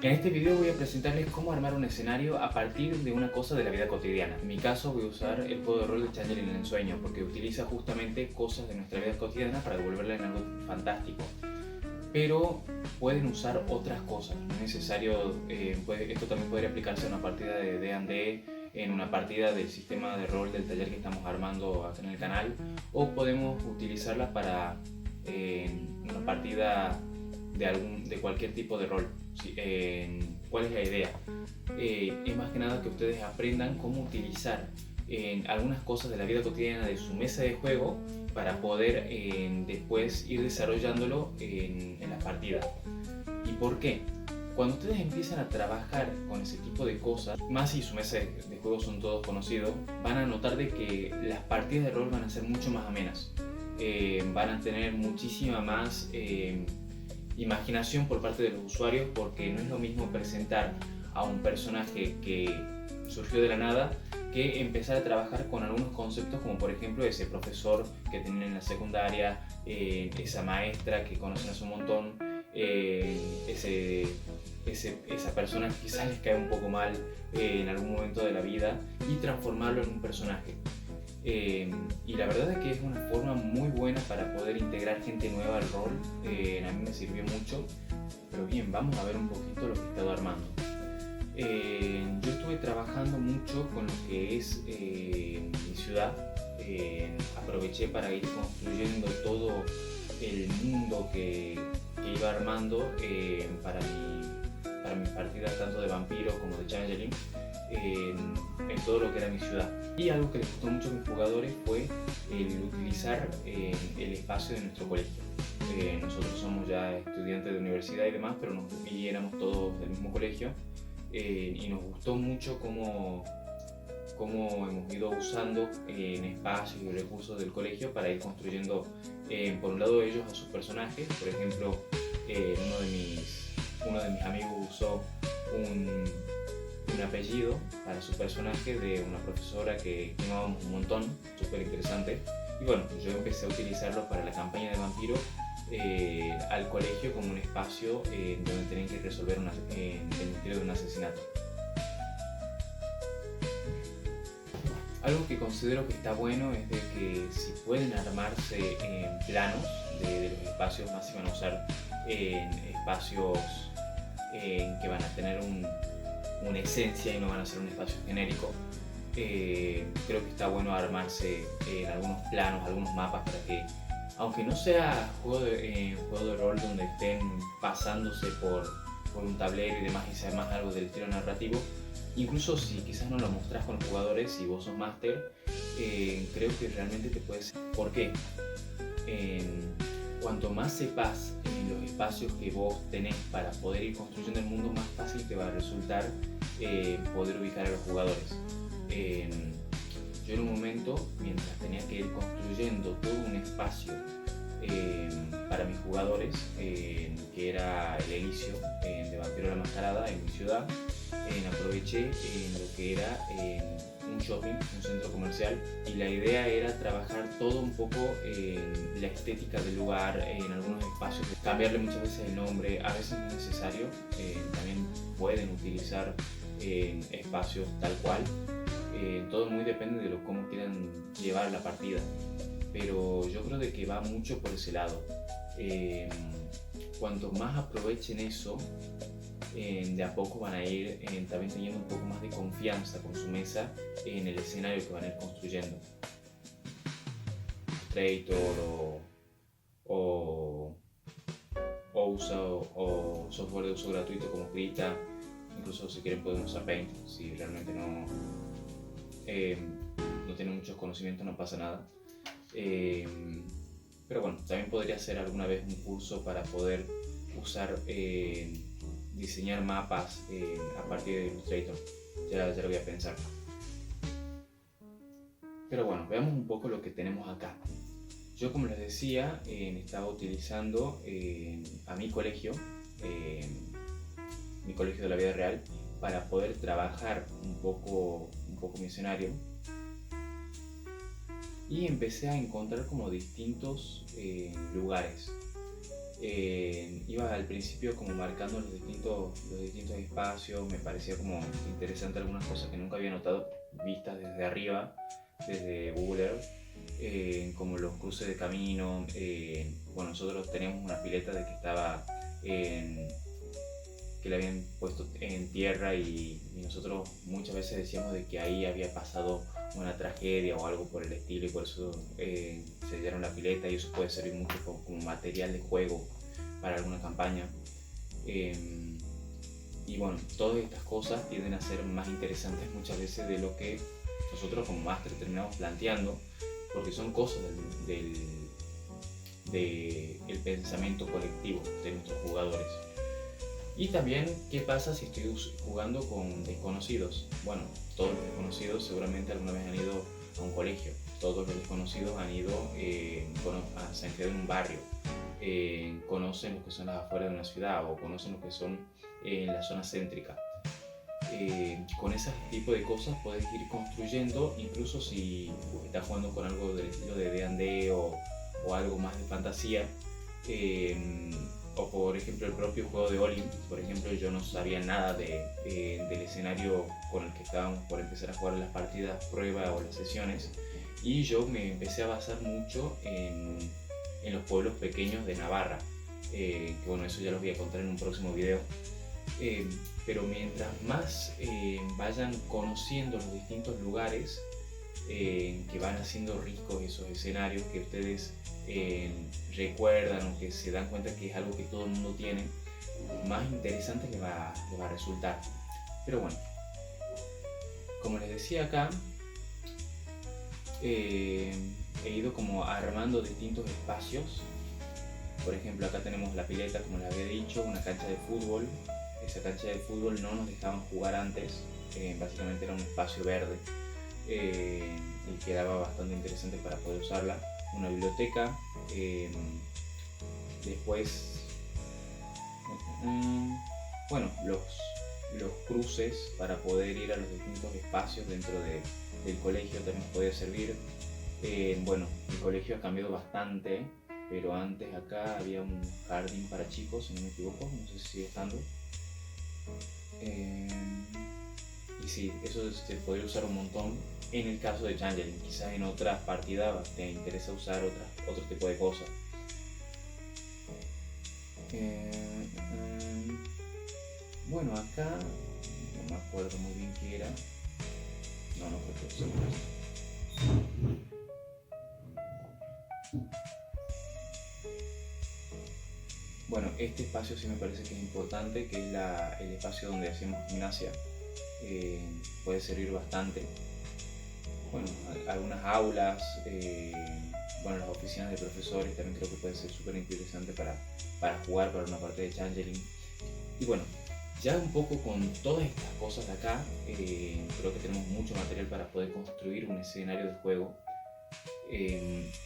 En este video voy a presentarles cómo armar un escenario a partir de una cosa de la vida cotidiana. En mi caso voy a usar el juego de rol de Changeling en el sueño porque utiliza justamente cosas de nuestra vida cotidiana para devolverla en algo fantástico. Pero pueden usar otras cosas, no es necesario, esto también podría aplicarse en una partida de D&D, en una partida del sistema de rol del taller que estamos armando acá en el canal, o podemos utilizarla para una partida de cualquier tipo de rol. ¿Sí? ¿Cuál es la idea? Es más que nada que ustedes aprendan cómo utilizar algunas cosas de la vida cotidiana de su mesa de juego para poder después ir desarrollándolo en las partidas. ¿Y por qué? Cuando ustedes empiezan a trabajar con ese tipo de cosas, más si su mesa de juego son todos conocidos, van a notar de que las partidas de rol van a ser mucho más amenas. Van a tener muchísima más imaginación por parte de los usuarios, porque no es lo mismo presentar a un personaje que surgió de la nada que empezar a trabajar con algunos conceptos, como por ejemplo ese profesor que tenían en la secundaria, esa maestra que conocen hace un montón, esa persona que quizás les cae un poco mal en algún momento de la vida, y transformarlo en un personaje. Y la verdad es que es una forma muy buena para poder integrar gente nueva al rol. A mí me sirvió mucho. Pero bien, vamos a ver un poquito lo que he estado armando. Yo estuve trabajando mucho con lo que es mi ciudad. Aproveché para ir construyendo todo el mundo que iba armando para mis partidas tanto de vampiro como de changeling, en todo lo que era mi ciudad. Y algo que les gustó mucho a mis jugadores fue el utilizar el espacio de nuestro colegio. Nosotros somos ya estudiantes de universidad y demás, pero y éramos todos del mismo colegio, y nos gustó mucho cómo hemos ido usando espacios y recursos del colegio para ir construyendo, por un lado, ellos a sus personajes. Por ejemplo, uno de mis amigos usó un apellido para su personaje de una profesora que amábamos un montón, súper interesante. Y bueno, yo empecé a utilizarlo para la campaña de vampiro, al colegio como un espacio donde tenían que resolver el misterio de un asesinato. Algo que considero que está bueno es de que si pueden armarse planos de los espacios, más si van a usar espacios que van a tener una esencia y no van a ser un espacio genérico. Creo que está bueno armarse algunos planos, algunos mapas, para que, aunque no sea juego de rol donde estén pasándose por un tablero y demás, y sea más algo del estilo narrativo, incluso si quizás no lo mostrás con los jugadores y vos sos máster, creo que realmente te puedes... ¿Por qué? Cuanto más sepas en los espacios que vos tenés para poder ir construyendo el mundo, más fácil te va a resultar poder ubicar a los jugadores. Yo en un momento, mientras tenía que ir construyendo todo un espacio para mis jugadores, que era el Elicio de Vampiro la Mascarada en mi ciudad, aproveché lo que era un shopping, un centro comercial, y la idea era trabajar todo un poco la estética del lugar, en algunos espacios, cambiarle muchas veces el nombre, a veces no es necesario, también pueden utilizar espacios tal cual. Todo muy depende de cómo quieran llevar la partida, pero yo creo de que va mucho por ese lado. Cuanto más aprovechen eso, de a poco van a ir también teniendo un poco más de confianza con su mesa en el escenario que van a ir construyendo. Illustrator o software de uso gratuito como Krita. Incluso si quieren pueden usar Paint, si realmente no tienen muchos conocimientos, no pasa nada. Pero bueno, también podría hacer alguna vez un curso para poder usar, diseñar mapas a partir de Illustrator. Ya lo voy a pensar. Pero bueno, veamos un poco lo que tenemos acá. Yo, como les decía, estaba utilizando a mi colegio de la vida real, para poder trabajar un poco mi escenario, y empecé a encontrar como distintos lugares. Iba al principio como marcando los distintos espacios, me parecía como interesante algunas cosas que nunca había notado vistas desde arriba, desde Google Earth, como los cruces de camino. Bueno, nosotros teníamos una pileta de que estaba que la habían puesto en tierra y nosotros muchas veces decíamos de que ahí había pasado una tragedia o algo por el estilo, y por eso sellaron la pileta, y eso puede servir mucho como material de juego para alguna campaña. Y bueno, todas estas cosas tienden a ser más interesantes muchas veces de lo que nosotros como máster terminamos planteando, porque son cosas del pensamiento colectivo de nuestros jugadores. Y también, ¿qué pasa si estoy jugando con desconocidos? Bueno, todos los desconocidos seguramente alguna vez han ido a un colegio, todos los desconocidos han ido, se han quedado en un barrio, conocen lo que son las afueras de una ciudad o conocen lo que son la zona céntrica. Con ese tipo de cosas puedes ir construyendo, incluso si estás jugando con algo del estilo de D&D o algo más de fantasía. O por ejemplo el propio juego de Olin, por ejemplo, yo no sabía nada del escenario con el que estábamos por empezar a jugar las partidas prueba o las sesiones, y yo me empecé a basar mucho en los pueblos pequeños de Navarra, que bueno, eso ya los voy a contar en un próximo video. Pero mientras más vayan conociendo los distintos lugares, que van haciendo ricos esos escenarios que ustedes recuerdan o que se dan cuenta que es algo que todo el mundo tiene, más interesante les va a resultar. Pero bueno, como les decía acá, he ido como armando distintos espacios. Por ejemplo, acá tenemos la pileta, como les había dicho, una cancha de fútbol. Esa cancha de fútbol no nos dejaban jugar antes, básicamente era un espacio verde, y quedaba bastante interesante para poder usarla. Una biblioteca, después, bueno, los cruces para poder ir a los distintos espacios dentro del colegio también puede servir. Bueno, el colegio ha cambiado bastante, pero antes acá había un jardín para chicos, si no me equivoco, no sé si sigue estando. Y sí, eso se podría usar un montón en el caso de Changeling. Quizás en otras partidas te interesa usar otro tipo de cosas. Bueno, acá no me acuerdo muy bien qué era. No creo que eso. Bueno, este espacio sí me parece que es importante, que es el espacio donde hacemos gimnasia. Puede servir bastante. Bueno, algunas aulas, bueno, las oficinas de profesores también creo que puede ser súper interesante para jugar para una parte de Changeling. Y bueno, ya un poco con todas estas cosas de acá, creo que tenemos mucho material para poder construir un escenario de juego.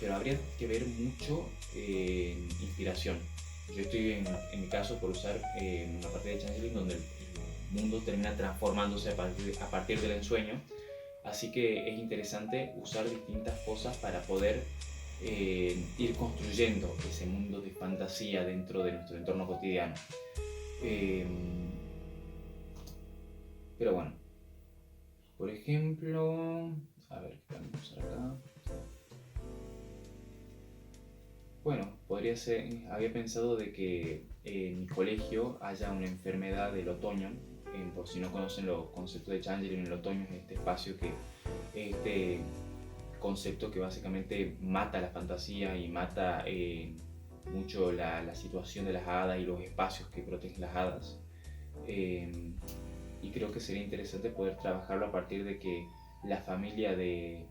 Pero habría que ver mucho inspiración. Yo estoy en mi caso por usar una parte de Changeling donde el mundo termina transformándose a partir del ensueño, así que es interesante usar distintas cosas para poder ir construyendo ese mundo de fantasía dentro de nuestro entorno cotidiano. Pero bueno, por ejemplo, a ver qué podemos usar acá. Bueno, podría ser, había pensado de que en mi colegio haya una enfermedad del otoño. Por si no conocen los conceptos de Changeling, el otoño es este espacio este concepto que básicamente mata la fantasía y mata mucho la situación de las hadas y los espacios que protegen las hadas. Y creo que sería interesante poder trabajarlo a partir de que la familia de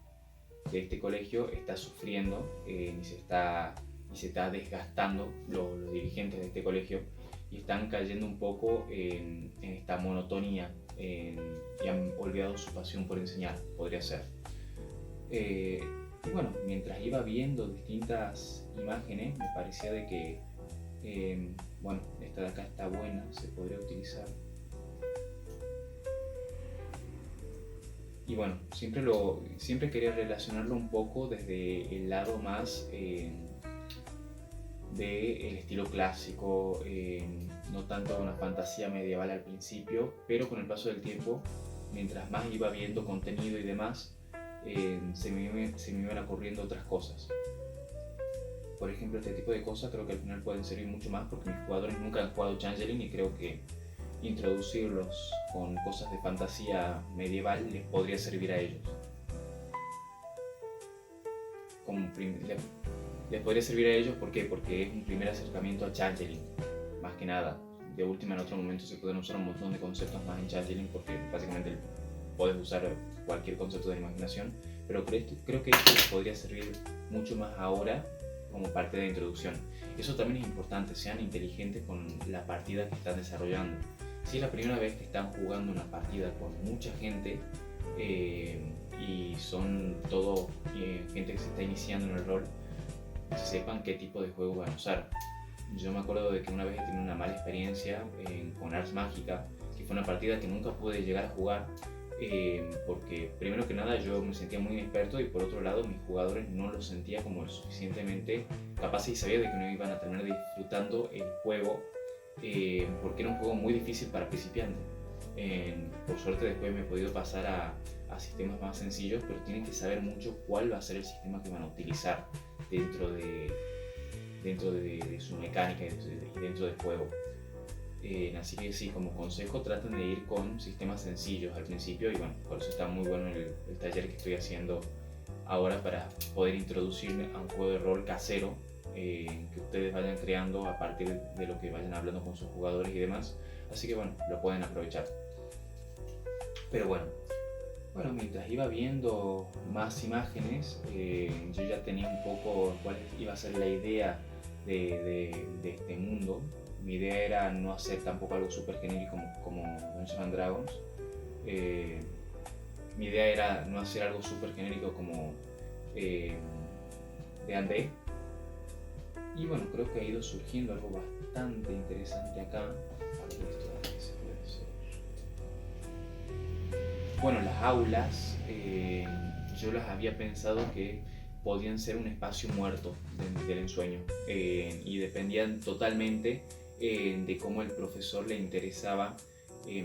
este colegio está sufriendo y se está desgastando, los dirigentes de este colegio, y están cayendo un poco en esta monotonía y han olvidado su pasión por enseñar, podría ser. Y bueno, mientras iba viendo distintas imágenes, me parecía de que, bueno, esta de acá está buena, se podría utilizar. Y bueno, siempre quería relacionarlo un poco desde el lado más del estilo clásico, no tanto una fantasía medieval al principio, pero con el paso del tiempo, mientras más iba viendo contenido y demás, se me iban ocurriendo otras cosas. Por ejemplo, este tipo de cosas creo que al final pueden servir mucho más porque mis jugadores nunca han jugado Changeling y creo que introducirlos con cosas de fantasía medieval les podría servir a ellos. Les podría servir a ellos, ¿por qué? Porque es un primer acercamiento a Changeling, más que nada. De última, en otro momento se pueden usar un montón de conceptos más en Changeling porque básicamente puedes usar cualquier concepto de la imaginación, pero creo que esto les podría servir mucho más ahora como parte de introducción. Eso también es importante, sean inteligentes con la partida que están desarrollando. Si es la primera vez que están jugando una partida con mucha gente y son todo gente que se está iniciando en el rol, sepan qué tipo de juego van a usar. Yo me acuerdo de que una vez he tenido una mala experiencia con Ars Magica, que fue una partida que nunca pude llegar a jugar porque primero que nada yo me sentía muy inexperto y por otro lado mis jugadores no lo sentía como lo suficientemente capaces y sabía de que no iban a terminar disfrutando el juego porque era un juego muy difícil para principiantes. Por suerte después me he podido pasar a sistemas más sencillos, pero tienen que saber mucho cuál va a ser el sistema que van a utilizar dentro de su mecánica y dentro del juego. Así que sí, como consejo traten de ir con sistemas sencillos al principio y bueno, por eso está muy bueno el taller que estoy haciendo ahora para poder introducirme a un juego de rol casero que ustedes vayan creando a partir de lo que vayan hablando con sus jugadores y demás. Así que bueno, lo pueden aprovechar. Pero bueno, mientras iba viendo más imágenes, yo ya tenía un poco cuál iba a ser la idea de este mundo. Mi idea era no hacer tampoco algo súper genérico como Dungeons and Dragons. Mi idea era no hacer algo súper genérico como D&D. Y bueno, creo que ha ido surgiendo algo bastante interesante acá. Bueno, las aulas, yo las había pensado que podían ser un espacio muerto del ensueño y dependían totalmente de cómo el profesor le interesaba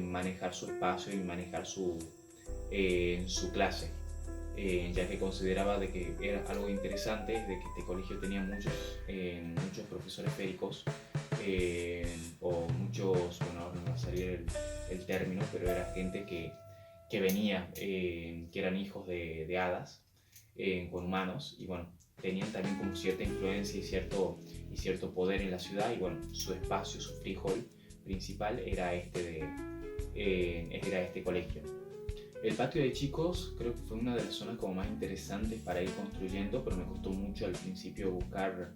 manejar su espacio y manejar su clase, ya que consideraba de que era algo interesante, de que este colegio tenía muchos profesores féricos o muchos, bueno, ahora no va a salir el término, pero era gente que venía, que eran hijos de hadas con humanos y bueno, tenían también como cierta influencia y cierto poder en la ciudad y bueno, su espacio, su frijol principal era este colegio. El patio de chicos creo que fue una de las zonas como más interesantes para ir construyendo, pero me costó mucho al principio buscar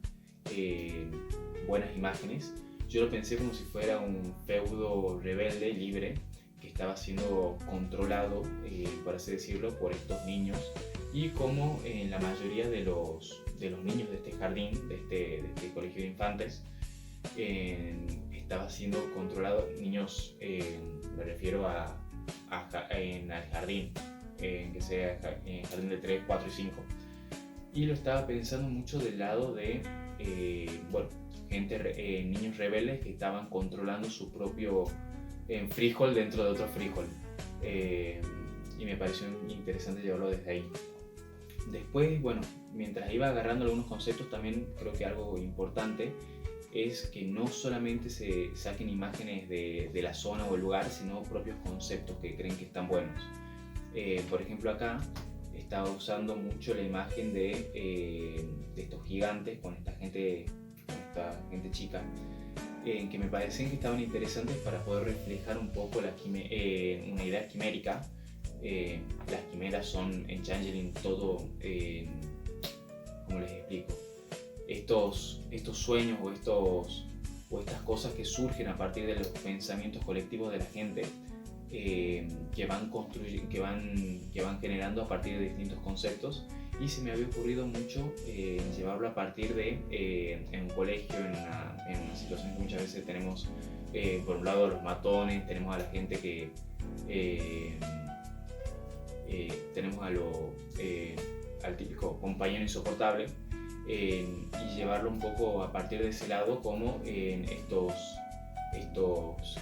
buenas imágenes. Yo lo pensé como si fuera un feudo rebelde, libre, que estaba siendo controlado, por así decirlo, por estos niños y como la mayoría de los niños de este jardín, de este colegio de infantes, estaba siendo controlado, niños, me refiero al jardín, que sea en jardín de 3, 4 y 5. Y lo estaba pensando mucho del lado de, niños rebeldes que estaban controlando su propio frijol dentro de otro frijol. Y me pareció interesante llevarlo desde ahí. Después, mientras iba agarrando algunos conceptos, también creo que algo importante es que no solamente se saquen imágenes de la zona o el lugar, sino propios conceptos que creen que están buenos. Por ejemplo, acá estaba usando mucho la imagen de estos gigantes con esta gente chica, que me parecían que estaban interesantes para poder reflejar un poco una idea quimérica. Las quimeras son en Changeling todo, ¿cómo les explico? Estos sueños o estas cosas que surgen a partir de los pensamientos colectivos de la gente, que van generando a partir de distintos conceptos, y se me había ocurrido mucho llevarlo a partir de en un colegio, en una situación que muchas veces tenemos por un lado los matones, tenemos a la gente que tenemos al típico compañero insoportable, y llevarlo un poco a partir de ese lado como estos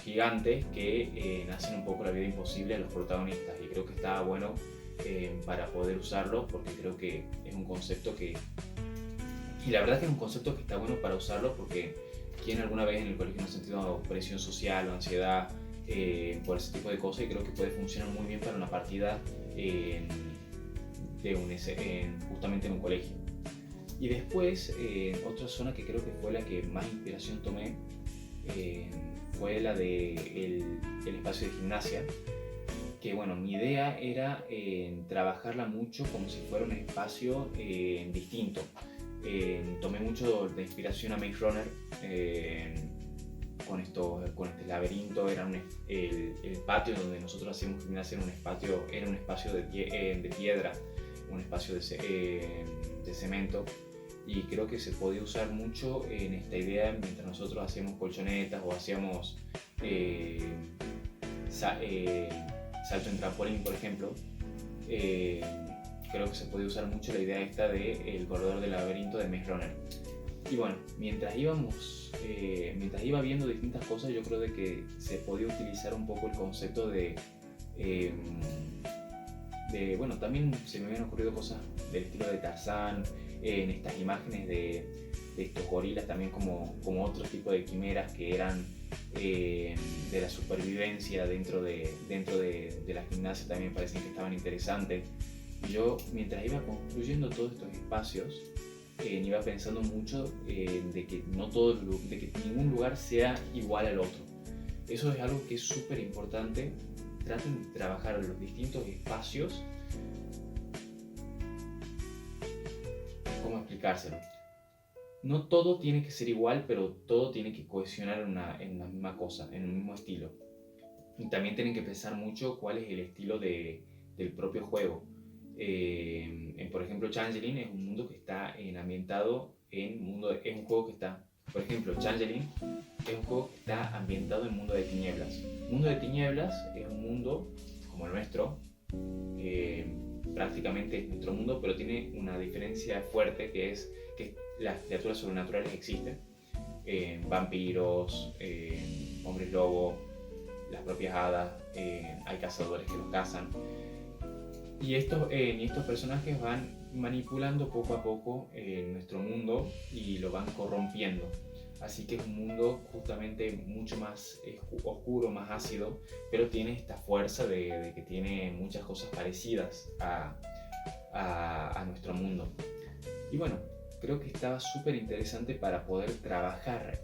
gigantes que hacen un poco la vida imposible a los protagonistas, y creo que está bueno para poder usarlo, porque creo que es un concepto que, y la verdad que es un concepto que está bueno para usarlo, porque quien alguna vez en el colegio no ha sentido presión social o ansiedad por ese tipo de cosas, y creo que puede funcionar muy bien para una partida justamente en un colegio. Y después, otra zona que creo que fue la que más inspiración tomé fue la de el espacio de gimnasia, que bueno, mi idea era trabajarla mucho como si fuera un espacio distinto. Tomé mucho de inspiración a Maze Runner con laberinto. El patio donde nosotros hacíamos gimnasia era un espacio de piedra, un espacio de cemento, y creo que se podía usar mucho en esta idea mientras nosotros hacíamos colchonetas o hacíamos salto en trampolín, por ejemplo. Creo que se puede usar mucho la idea esta del corredor del laberinto de Maze Runner. Y bueno, mientras iba viendo distintas cosas, yo creo de que se podía utilizar un poco el concepto bueno, también se me habían ocurrido cosas del estilo de Tarzán, en estas imágenes de estos gorilas también como otro tipo de quimeras que eran de la supervivencia dentro de la gimnasia, también parecían que estaban interesantes. Y yo, mientras iba construyendo todos estos espacios, iba pensando mucho de que ningún lugar sea igual al otro. Eso es algo que es súper importante. Traten de trabajar los distintos espacios. ¿Cómo explicárselo? No todo tiene que ser igual, pero todo tiene que cohesionar en la misma cosa, en el mismo estilo. Y también tienen que pensar mucho cuál es el estilo del propio juego. Por ejemplo, Changeling es un mundo que está ambientado es un juego que está, por ejemplo, Changeling es un juego que está ambientado en mundo de tinieblas. Mundo de tinieblas es un mundo como el nuestro, prácticamente es nuestro mundo, pero tiene una diferencia fuerte, que es que las criaturas sobrenaturales existen. Vampiros, hombres lobo, las propias hadas, hay cazadores que los cazan. Y estos personajes van manipulando poco a poco nuestro mundo y lo van corrompiendo. Así que es un mundo justamente mucho más oscuro, más ácido, pero tiene esta fuerza de que tiene muchas cosas parecidas a nuestro mundo. Y bueno, creo que estaba súper interesante para poder trabajar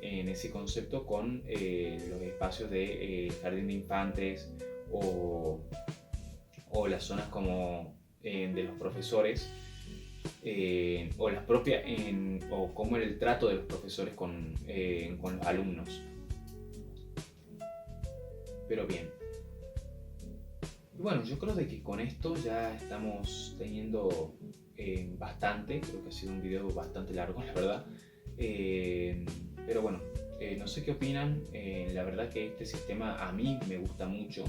en ese concepto con los espacios de jardín de infantes o las zonas como de los profesores, o cómo era el trato de los profesores con los alumnos. Pero bien, bueno, yo creo de que con esto ya estamos teniendo bastante. Creo que ha sido un video bastante largo, la verdad, pero bueno, no sé qué opinan. La verdad que este sistema a mí me gusta mucho,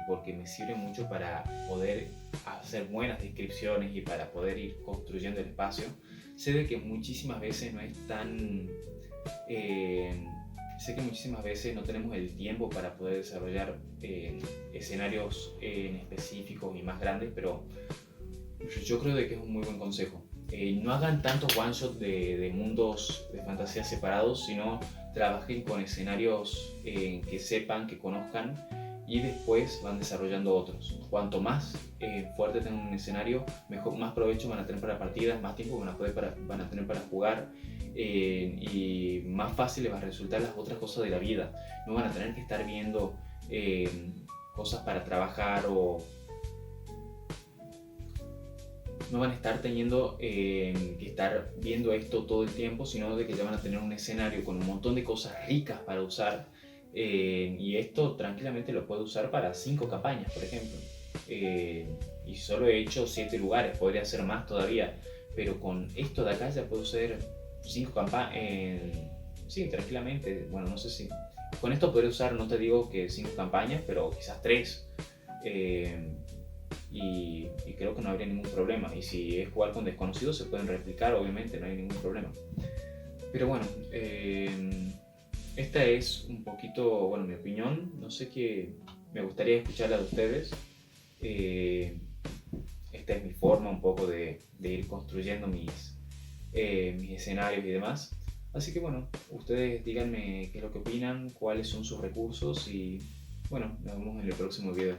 porque me sirve mucho para poder hacer buenas descripciones y para poder ir construyendo el espacio. Sé de que muchísimas veces no es tan... sé que muchísimas veces no tenemos el tiempo para poder desarrollar escenarios específicos y más grandes, pero yo creo de que es un muy buen consejo. No hagan tantos one shot de mundos de fantasía separados, sino trabajen con escenarios que sepan, que conozcan, y después van desarrollando otros. Cuanto más fuerte tengan un escenario, más provecho van a tener para partidas, más tiempo van a tener para jugar, y más fácil les va a resultar las otras cosas de la vida. No van a tener que estar viendo cosas para trabajar, o no van a estar teniendo que estar viendo esto todo el tiempo, sino de que ya van a tener un escenario con un montón de cosas ricas para usar. Y esto tranquilamente lo puedo usar para 5 campañas, por ejemplo. Y solo he hecho 7 lugares, podría ser más todavía, pero con esto de acá ya puedo hacer 5 campañas. Sí, tranquilamente. Bueno, no sé si con esto podría usar, no te digo que 5 campañas, pero quizás 3. y creo que no habría ningún problema. Y si es jugar con desconocidos se pueden replicar, obviamente, no hay ningún problema. Pero bueno, esta es un poquito, bueno, mi opinión. No sé qué, me gustaría escucharla de ustedes. Esta es mi forma un poco de ir construyendo mis escenarios y demás. Así que bueno, ustedes díganme qué es lo que opinan, cuáles son sus recursos y bueno, nos vemos en el próximo video.